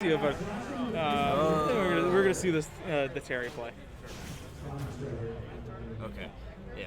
But we're gonna see this the Terry play. Okay, yeah.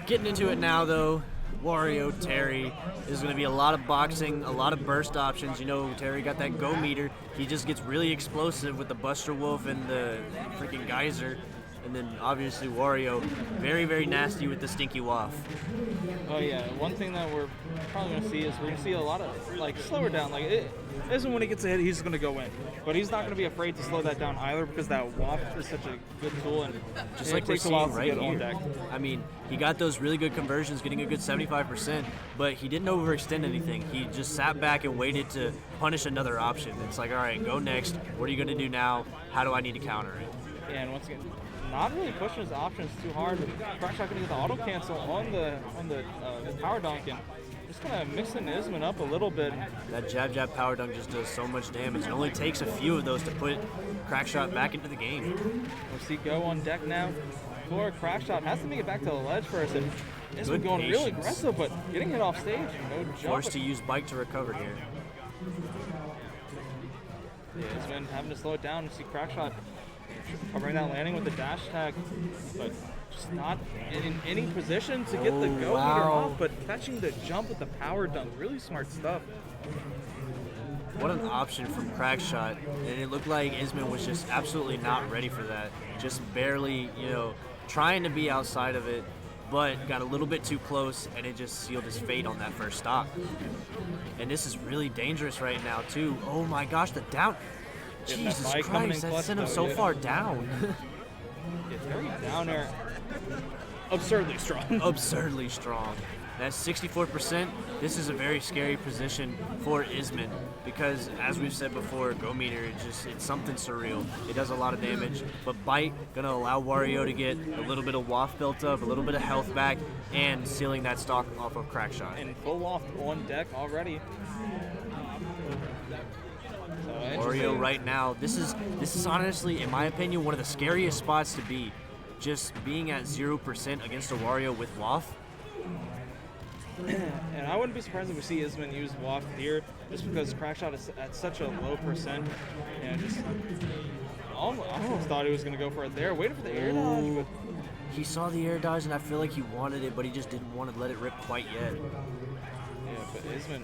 Getting into it now, though. Wario, Terry. There's going to be a lot of boxing, a lot of burst options. You know, Terry got that go meter. He just gets really explosive with the Buster Wolf and the freaking Geyser. And then, obviously, Wario, very, very nasty with the Stinky Waff. Oh, yeah. One thing that we're probably going to see is we're going to see a lot of, like, slower down. Like, it isn't when he gets a hit, he's going to go in. But he's not going to be afraid to slow that down either because that Waff is such a good tool. And just like we're seeing right here. I mean, he got those really good conversions, getting a good 75%, but he didn't overextend anything. He just sat back and waited to punish another option. It's like, all right, go next. What are you going to do now? How do I need to counter it? Yeah, and once again, not really pushing his options too hard. Crackshot going to get the auto cancel on the power dunk, and just kind of mixing Ismon up a little bit. That jab power dunk just does so much damage. It only takes a few of those to put Crackshot back into the game. We'll see go on deck now. For Crackshot has to make it back to the ledge first, and Ismon going really aggressive, but getting hit off stage. No jump. Forced to use bike to recover here. Yeah, Ismon having to slow it down and see Crackshot covering that landing with the dash tag, but just not in any position to get the go meter off, but catching the jump with the power dunk. Really smart stuff. What an option from Crackshot, and it looked like Ismon was just absolutely not ready for that. Just barely, you know, trying to be outside of it, but got a little bit too close, and it just sealed his fate on that first stock. And this is really dangerous right now, too. Oh my gosh, the down. Jesus Christ, that sent him so far down. It's very down there. Absurdly strong. Absurdly strong. That's 64%. This is a very scary position for Ismon because, as we've said before, go meter, it's something surreal. It does a lot of damage, but bite gonna allow Wario to get a little bit of waft built up, a little bit of health back, and sealing that stock off of Crackshot. And full waft on deck already. Wario right now, this is honestly, in my opinion, one of the scariest spots to be. Just being at 0% against a Wario with waft. And I wouldn't be surprised if we see Ismon use waft here, just because Crackshot is at such a low percent. And just I almost thought he was going to go for it there, waiting for the air dodge. But he saw the air dodge, and I feel like he wanted it, but he just didn't want to let it rip quite yet. Yeah, but Ismon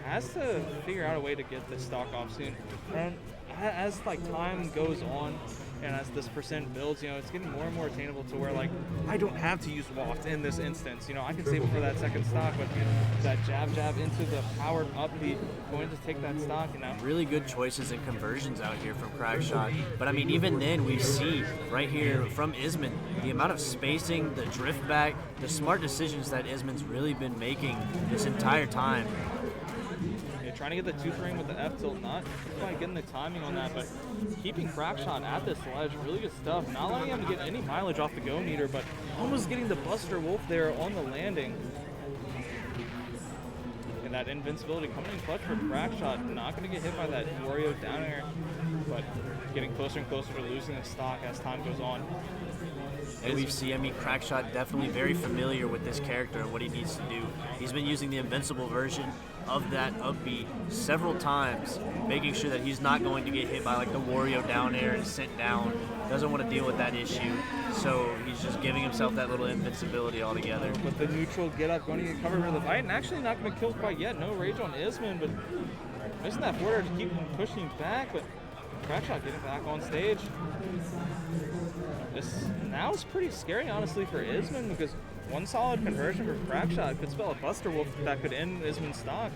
has to figure out a way to get this stock off soon. And as like time goes on and as this percent builds, you know, it's getting more and more attainable to where like I don't have to use waft in this instance. You know, I can save it for that second stock, but that jab into the powered up beat going to take that stock, you know. Really good choices and conversions out here from Crackshot. But I mean, even then we see right here from Ismon the amount of spacing, the drift back, the smart decisions that Ismon's really been making this entire time. Trying to get the tooth ring with the F tilt, not quite getting the timing on that, but keeping Crackshot at this ledge, really good stuff. Not letting him get any mileage off the go meter, but almost getting the Buster Wolf there on the landing. And that invincibility coming in clutch for Crackshot, not going to get hit by that Wario down air, but getting closer and closer to losing the stock as time goes on. And we've seen, I mean, Crackshot definitely very familiar with this character and what he needs to do. He's been using the invincible version of that upbeat several times, making sure that he's not going to get hit by like the Wario down air and sent down. Doesn't want to deal with that issue, so he's just giving himself that little invincibility altogether. With the neutral get up, going to get covered with the bite, and actually not going to kill quite yet. No rage on Ismon, but missing that forward to keep him pushing back, but Crackshot getting back on stage. This now is pretty scary, honestly, for Ismon, because one solid conversion for Crackshot could spell a Buster Wolf that could end Ismon's stock.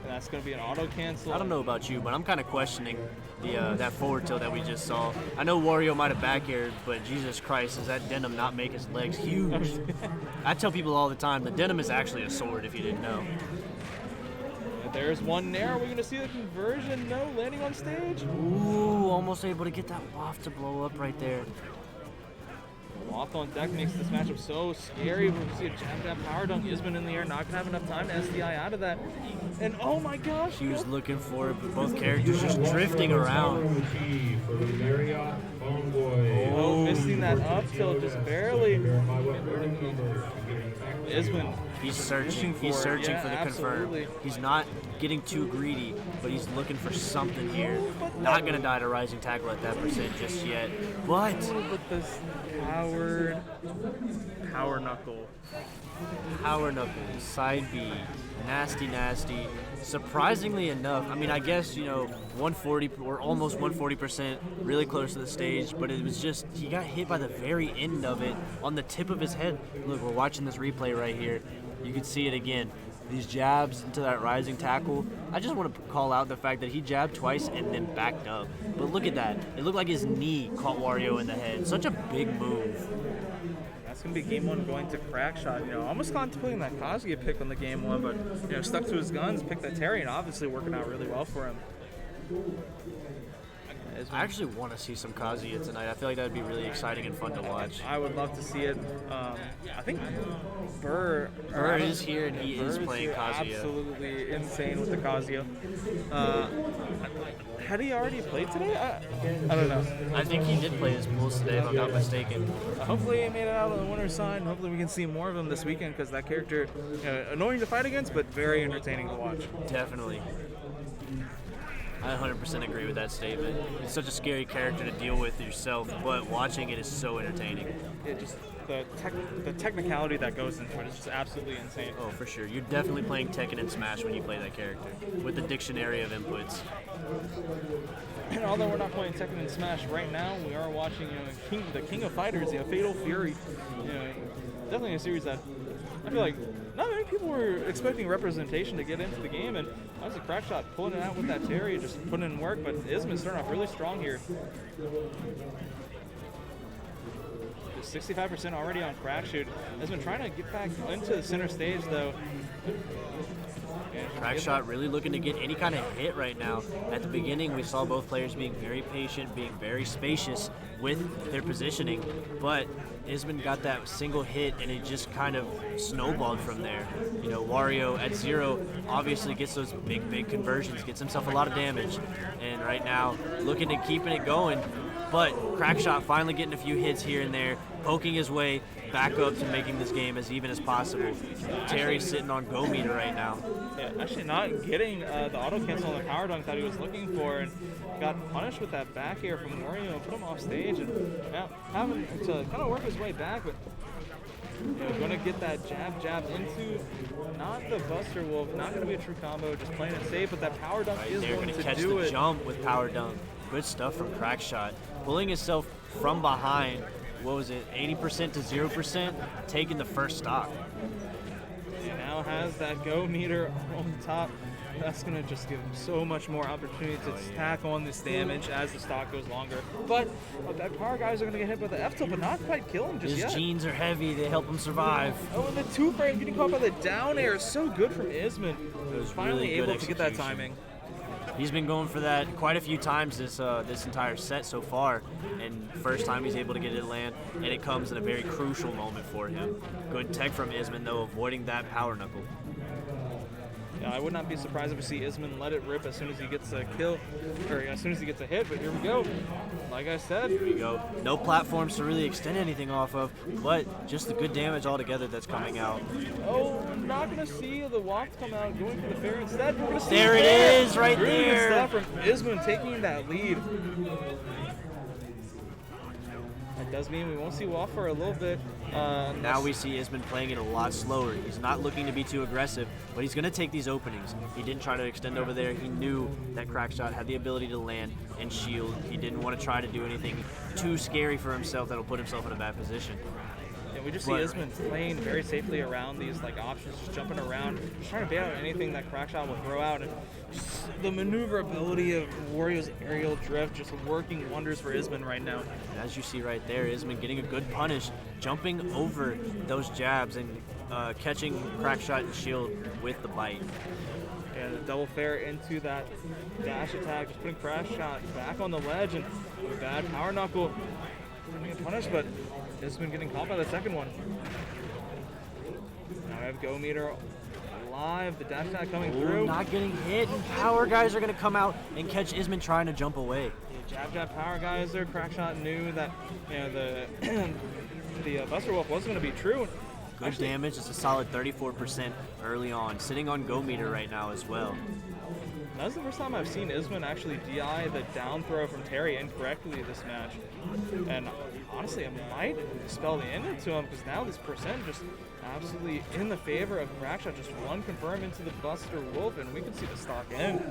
And that's going to be an auto cancel. I don't know about you, but I'm kind of questioning the that forward tilt that we just saw. I know Wario might have back aired, but Jesus Christ, does that denim not make his legs huge? I tell people all the time, the denim is actually a sword if you didn't know. There's one there. We're going to see the conversion. No, landing on stage. Ooh, almost able to get that waft to blow up right there. Waft on deck makes this matchup so scary. We're going to see a jab power dunk. Ismon in the air, not going to have enough time to SDI out of that. And oh my gosh. He was looking for it, but both characters just drifting around. Oh, missing that up tilt just barely. Ismon He's searching. He's searching for the confirm. He's not getting too greedy, but he's looking for something here. Not going to die to rising tackle at that percent just yet. But with this power knuckle. Power knuckle, side B, nasty. Surprisingly enough, I mean, I guess, 140 or almost 140%, really close to the stage, but it was just, he got hit by the very end of it on the tip of his head. Look, we're watching this replay right here. You can see it again. These jabs into that rising tackle. I just want to call out the fact that he jabbed twice and then backed up. But look at that. It looked like his knee caught Wario in the head. Such a big move. That's going to be game one going to Crackshot. Almost contemplating that Kazuya pick on the game one, but, stuck to his guns, picked that Terry, and obviously working out really well for him. I actually want to see some Kazuya tonight. I feel like that would be really exciting and fun to watch. I would love to see it. I think Burr is here and he is playing Kazuya. Absolutely insane with the Kazuya. Had he already played today? I don't know. I think he did play his pools today, if I'm not mistaken. Hopefully he made it out on the winner's side. Hopefully we can see more of him this weekend because that character, annoying to fight against, but very entertaining to watch. Definitely. I 100% agree with that statement. It's such a scary character to deal with yourself, but watching it is so entertaining. It just the technicality that goes into it is just absolutely insane. Oh, for sure. You're definitely playing Tekken and Smash when you play that character, with the dictionary of inputs. And although we're not playing Tekken and Smash right now, we are watching the King of Fighters, Fatal Fury. Definitely a series that I feel like not many people were expecting representation to get into the game, and obviously Crackshot pulling it out with that Terry, just putting in work, but Ismon's starting off really strong here. 65% already on Crackshot. Ismon trying to get back into the center stage though. Crackshot really looking to get any kind of hit right now. At the beginning, we saw both players being very patient, being very spacious with their positioning, but Ismon got that single hit and it just kind of snowballed from there. Wario at 0 obviously gets those big conversions, gets himself a lot of damage, and right now looking at keeping it going, but Crackshot finally getting a few hits here and there, poking his way back up to making this game as even as possible. Terry's sitting on go meter right now. Yeah, actually not getting the auto cancel on the power dunk that he was looking for, and got punished with that back air from Wario, put him off stage, and now having to kind of work his way back, but going to get that jab into not the Buster Wolf, not going to be a true combo, just playing it safe, but that power dunk is going to catch do the it. Jump with power dunk. Good stuff from Crackshot. Pulling himself from behind, what was it, 80% to 0%, taking the first stock. He now has that go meter on top. That's going to just give him so much more opportunity to stack on this damage as the stock goes longer. But that power guys are going to get hit by the F-tilt, but not quite kill him just yet. His jeans are heavy. They help him survive. Oh, and the 2-frame getting caught by the down air is so good from Ismon. It was finally really good able to get that timing. He's been going for that quite a few times this entire set so far, and first time he's able to get it to land, and it comes in a very crucial moment for him. Good tech from Ismon, though, avoiding that power knuckle. Yeah, I would not be surprised if we see Ismon let it rip as soon as he gets a kill, or as soon as he gets a hit, but here we go. Like I said. Here we go. No platforms to really extend anything off of, but just the good damage altogether that's coming out. Oh, we're not going to see the waft come out, going for the fair instead. We're going to see there it is, right really there. Good stuff from Ismon taking that lead. That does mean we won't see Waft for a little bit. Now we see Ismon playing it a lot slower. He's not looking to be too aggressive, but he's going to take these openings. He didn't try to extend over there. He knew that Crackshot had the ability to land and shield. He didn't want to try to do anything too scary for himself that'll put himself in a bad position. Yeah, we just see Ismon playing very safely around these options, just jumping around, just trying to bait out anything that Crackshot will throw out. And just the maneuverability of Wario's aerial drift just working wonders for Ismon right now. And as you see right there, Ismon getting a good punish, jumping over those jabs and catching Crackshot and shield with the bite. And a double fair into that dash attack, just putting Crackshot back on the ledge, and a bad power knuckle. Getting a punish, but Ismon getting caught by the second one. Now I have go meter live, the dash attack coming through. Not getting hit, and power guys are going to come out and catch Ismon trying to jump away. Jab power geyser. Crackshot knew that the Buster Wolf wasn't going to be true. Good damage. It's a solid 34% early on. Sitting on go meter right now as well. That's the first time I've seen Ismon actually DI the down throw from Terry incorrectly this match. And honestly, it might spell the end to him because now this percent just absolutely in the favor of Crackshot. Just one confirm into the Buster Wolf, and we can see the stock end.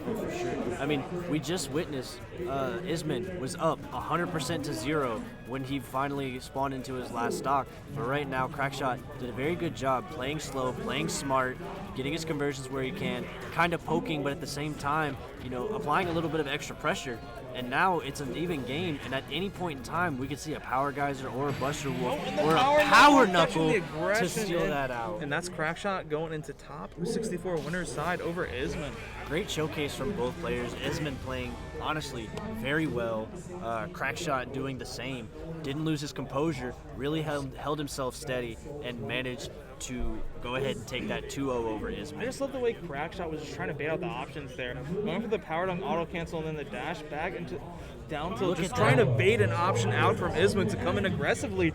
For sure. I mean, we just witnessed Ismon was up 100% to 0 when he finally spawned into his last stock. But right now, Crackshot did a very good job playing slow, playing smart, getting his conversions where he can, kind of poking, but at the same time, you know, applying a little bit of extra pressure. And now it's an even game, and at any point in time, we could see a Power Geyser or a Buster Wolf or a Power Knuckle to steal that out. And that's Crackshot going into top 64 winner's side over Ismon. Great showcase from both players. Ismon playing, honestly, very well. Crackshot doing the same. Didn't lose his composure, really held himself steady, and managed to go ahead and take that 2-0 over Ismon. I just love the way Crackshot was just trying to bait out the options there. Going for the power dunk auto cancel and then the dash back into down tilt, just trying to bait an option out from Ismon to come in aggressively.